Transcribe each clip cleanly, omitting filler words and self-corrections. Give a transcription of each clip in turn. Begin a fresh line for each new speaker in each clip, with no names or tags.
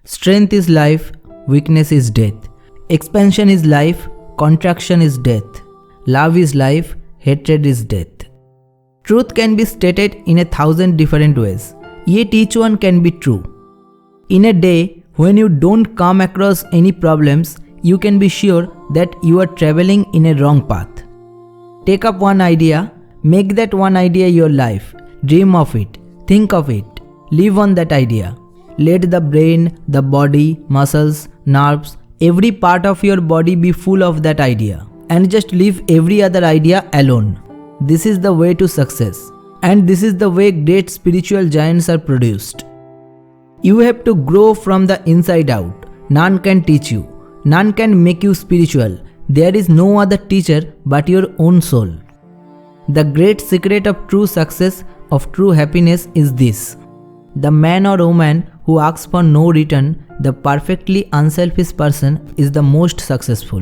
Strength is life, weakness is death. Expansion is life, contraction is death. Love is life, hatred is death. Truth can be stated in 1,000 different ways, yet each one can be true. In a day when you don't come across any problems, you can be sure that you are traveling in a wrong path. Take up one idea, make that one idea your life, dream of it, think of it, live on that idea. Let the brain, the body, muscles, nerves, every part of your body be full of that idea, and just leave every other idea alone. This is the way to success, and this is the way great spiritual giants are produced. You have to grow from the inside out. None can teach you. None can make you spiritual. There is no other teacher but your own soul. The great secret of true success, of true happiness is this. The man or woman who asks for no return, the perfectly unselfish person, is the most successful.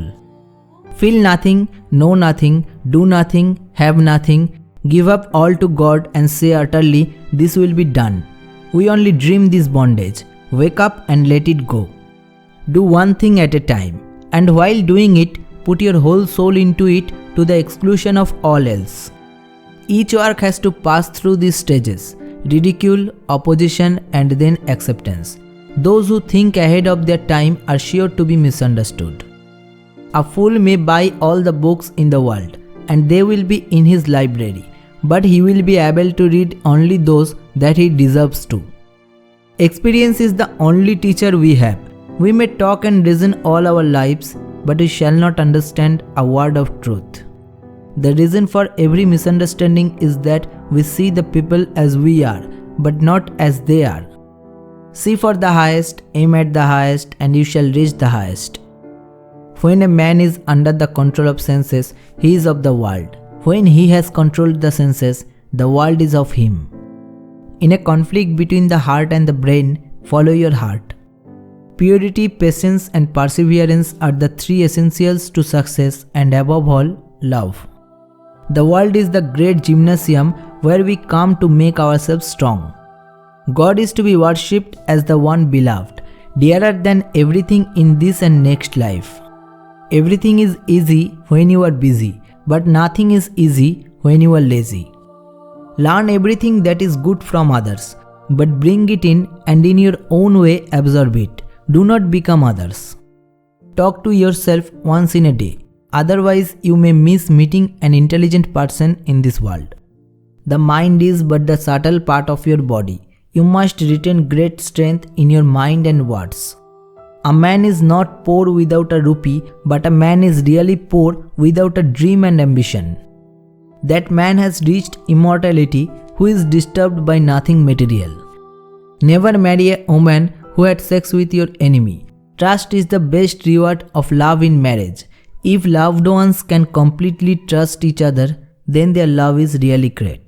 Feel nothing, know nothing, do nothing, have nothing, give up all to God and say utterly, this will be done. We only dream this bondage. Wake up and let it go. Do one thing at a time, and while doing it, put your whole soul into it to the exclusion of all else. Each work has to pass through these stages: ridicule, opposition, and then acceptance. Those who think ahead of their time are sure to be misunderstood. A fool may buy all the books in the world, and they will be in his library, but he will be able to read only those that he deserves to. Experience is the only teacher we have. We may talk and reason all our lives, but we shall not understand a word of truth. The reason for every misunderstanding is that we see the people as we are, but not as they are. See for the highest, aim at the highest, and you shall reach the highest. When a man is under the control of senses, he is of the world. When he has controlled the senses, the world is of him. In a conflict between the heart and the brain, follow your heart. Purity, patience, and perseverance are the three essentials to success, and above all, love. The world is the great gymnasium where we come to make ourselves strong. God is to be worshipped as the one beloved, dearer than everything in this and next life. Everything is easy when you are busy, but nothing is easy when you are lazy. Learn everything that is good from others, but bring it in and in your own way absorb it. Do not become others. Talk to yourself once in a day, otherwise you may miss meeting an intelligent person in this world. The mind is but the subtle part of your body. You must retain great strength in your mind and words. A man is not poor without a rupee, but a man is really poor without a dream and ambition. That man has reached immortality who is disturbed by nothing material. Never marry a woman who had sex with your enemy. Trust is the best reward of love in marriage. If loved ones can completely trust each other, then their love is really great.